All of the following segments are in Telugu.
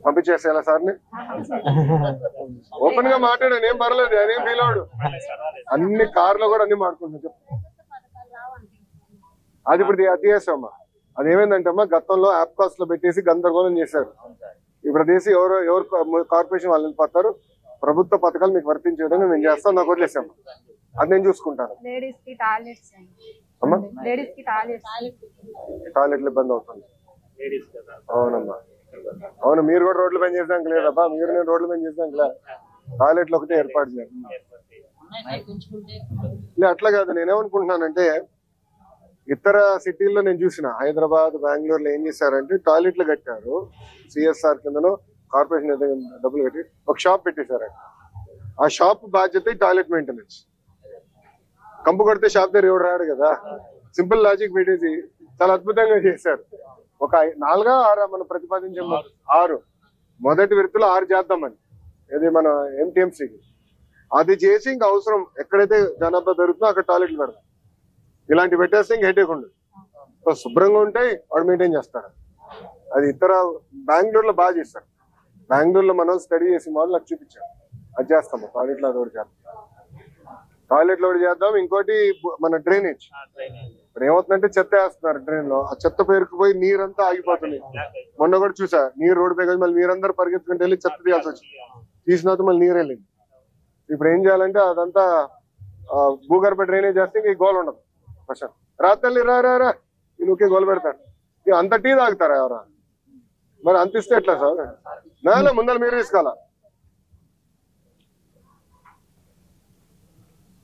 పంపించేసేలా సార్ని ఓపెన్ గా మాట్లాడాను, ఏం పర్లేదు, అదేం ఫీల్ అవడు. అన్ని కార్లో కూడా అన్ని మాట్లాడుకుంటున్నా. చెప్పు. అది ఇప్పుడు అది చేసామమ్మా. అది ఏమైందంటే అమ్మా, గతంలో యాప్ కాస్ట్ లో పెట్టేసి గందరగోళం చేశారు. ఇప్పుడు తీసి ఎవరు కార్పొరేషన్ వాళ్ళు వెళ్ళిపోతారు. ప్రభుత్వ పథకాలు మీకు వర్తించే విధంగా నేను చేస్తాను, నాకు వదిలేసాము. అది నేను చూసుకుంటాను. టాయిలెట్లు ఇబ్బంది అవుతుంది. అవునమ్మా, అవును. మీరు కూడా రోడ్లు పని చేసాక లేదబ్బా, మీరు నేను రోడ్లు పని చేసాక లేదు. టాయిలెట్లు ఒకటే ఏర్పాటు చేయాలి. అట్లా కాదు, నేనేమనుకుంటున్నానంటే ఇతర సిటీల్లో నేను చూసిన హైదరాబాద్, బెంగళూరులో ఏం చేశారంటే టాయిలెట్లు కట్టారు. సిఎస్ఆర్ కిందనో కార్పొరేషన్ డబ్బులు కట్టి ఒక షాప్ పెట్టేశారంట. ఆ షాప్ బాధ్యత టాయిలెట్ మెయింటెనెన్స్. కంపు కొడితే షాప్ దగ్గర ఎవడు రాడు కదా. సింపుల్ లాజిక్ పెట్టేసి చాలా అద్భుతంగా చేశారు. ఒక 4 6 మనం ప్రతిపాదించే 6 మొదటి విడతలో 6 చేద్దామని, ఇది మన ఎంటీఎంసీకి. అది చేసి ఇంకా అవసరం ఎక్కడైతే జనాభా పెరుగుతుందో అక్కడ టాయిలెట్లు పెడతాం. ఇలాంటి పెట్టేస్తే ఇంకా హెడేక్ ఉండదు. శుభ్రంగా ఉంటాయి, వాడు మెయింటైన్ చేస్తాడు. అది ఇతర బెంగళూరులో బాగా చేస్తారు. బెంగళూరులో మనం స్టడీ చేసి మోడల్ నాకు చూపించాం. అది చేస్తాము. టాయిలెట్లో అది ఒకటి చేద్దాం, టాయిలెట్లో ఒకటి చేద్దాం. ఇంకోటి మన డ్రైనేజ్. ఇప్పుడు ఏమవుతుందంటే చెత్త వేస్తున్నారు డ్రైన్ లో, ఆ చెత్త పేరుకుపోయి నీరంతా ఆగిపోతుంది. మొన్న కూడా చూసా, నీరు రోడ్డు పై మళ్ళీ మీరందరూ పరిగెత్తుకుంటూ వెళ్ళి చెత్త తీయాల్సి వచ్చింది. తీసిన తర్వాత మళ్ళీ నీరు వెళ్ళింది. ఇప్పుడు ఏం చేయాలంటే అదంతా భూగర్భ డ్రైనేజ్ చేస్తే ఇంక గోల్ ఉండదు. రాత్రి రా నువ్వుకే గోలు పెడతాడు. అంత టీ తాగుతారా ఎవరా? మరి అంత ఇస్తే ఎట్లా సార్? నాలో ముందర మీరు తీసుకోవాలా?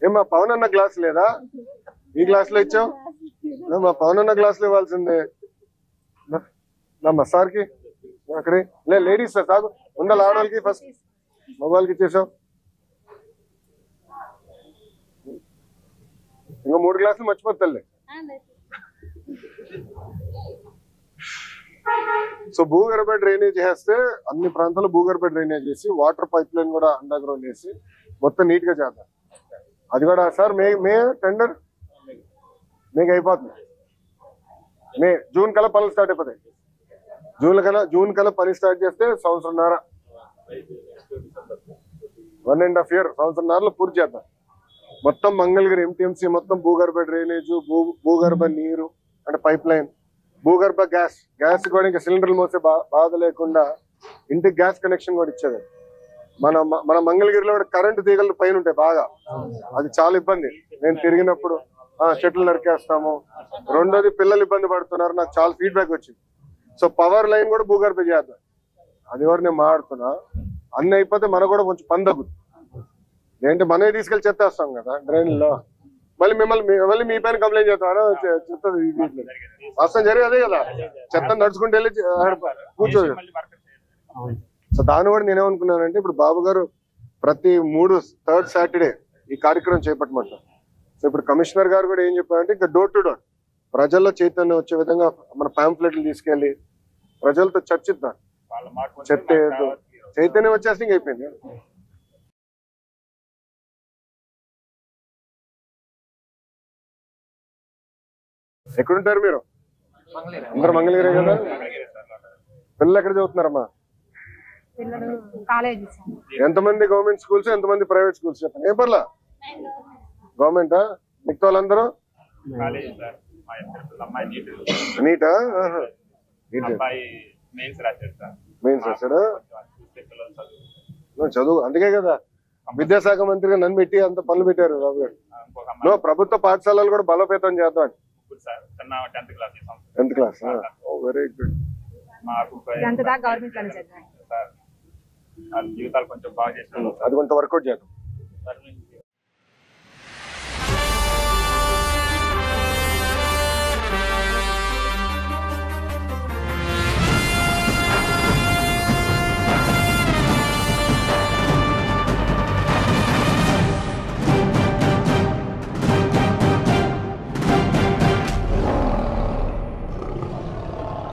ఏమా పవన్ అన్న గ్లాస్ లేదా? ఈ గ్లాస్ లో ఇచ్చావు, మా పవన్ అన్న గ్లాస్ లో ఇవ్వాల్సిందే. మా సార్కి అక్కడే లేడీస్ సాగు ఉండాలి, ఆడవాళ్ళకి ఫస్ట్, మగవాళ్ళకి ఇచ్చేసావు. ఇంకా 3 గ్లాసులు మర్చిపోతాలే. సో భూగర్భ డ్రైనేజ్ చేస్తే అన్ని ప్రాంతాల్లో భూగర్భ డ్రైనేజ్ చేసి వాటర్ పైప్ లైన్ కూడా అండర్ గ్రౌండ్ చేసి మొత్తం నీట్ గా చేద్దాం. అది కూడా సార్ మే టెండర్ మీకు అయిపోతుంది. జూన్ కల్లా పనులు స్టార్ట్ అయిపోతాయి. జూన్ కల్లా పని స్టార్ట్ చేస్తే 1.5 సంవత్సరం 1.5 ఇయర్ సంవత్సరంన్నరలో పూర్తి చేద్దాం. మొత్తం మంగళగిరి ఎంటీఎంసీ మొత్తం భూగర్భ డ్రైనేజ్, భూగర్భ నీరు అంటే పైప్ లైన్, భూగర్భ గ్యాస్ కూడా ఇంకా సిలిండర్లు మోసే బాధ లేకుండా ఇంటికి గ్యాస్ కనెక్షన్ కూడా ఇచ్చేది. మన మంగళగిరిలో కూడా కరెంటు తీగలు పైన ఉంటాయి బాగా, అది చాలా ఇబ్బంది. నేను తిరిగినప్పుడు చెట్లు నరికేస్తాము. రెండోది పిల్లలు ఇబ్బంది పడుతున్నారు, నాకు చాలా ఫీడ్బ్యాక్ వచ్చింది. సో పవర్ లైన్ కూడా భూగర్భ చేద్దాం. అది కూడా నేను మాట్లాడుతున్నా. అన్ని అయిపోతే మనకు కూడా కొంచెం పని తగ్గుతుంది. ఏంటి మనమే తీసుకెళ్ళి చెత్తేస్తాం కదా డ్రైన్లో, మళ్ళీ మీ పైన కంప్లైంట్ చేస్తాను. చెత్త వాస్తవం జరిగి అదే కదా, చెత్త నడుచుకుంటూ వెళ్ళి కూర్చోదు. సో దాన్ని కూడా నేనేమనుకున్నానంటే ఇప్పుడు బాబు గారు ప్రతి 3rd సాటర్డే ఈ కార్యక్రమం చేపట్టమంటారు. సో ఇప్పుడు కమిషనర్ గారు కూడా ఏం చెప్పారంటే ఇంకా డోర్ టు డోర్ ప్రజల్లో చైతన్యం వచ్చే విధంగా మన పాంప్లెట్లు తీసుకెళ్లి ప్రజలతో చర్చిద్దాం. చెత్త చైతన్యం వచ్చేసి ఇంక అయిపోయింది. ఎక్కడుంటారు మీరు? అందరు మంగళగిరే కదా. పిల్లలు ఎక్కడ చదువుతున్నారమ్మా? ఎంతమంది గవర్నమెంట్ స్కూల్స్, ఎంతమంది ప్రైవేట్ స్కూల్స్ చెప్పండి. ఏం పర్లా గవర్నమెంటా? మిగతా వాళ్ళందరూ నీటా? మెయిన్స్ రాశాడు చదువు. అందుకే కదా విద్యాశాఖ మంత్రిగా నన్ను పెట్టి అంత పనులు పెట్టారు బాబు గారు. ప్రభుత్వ పాఠశాలలు కూడా బలోపేతం చేద్దాం. 10th class very good. జీవితాలు కొంచెం బాగా చేసిన అది కొంత వర్కౌట్ చేద్దాం.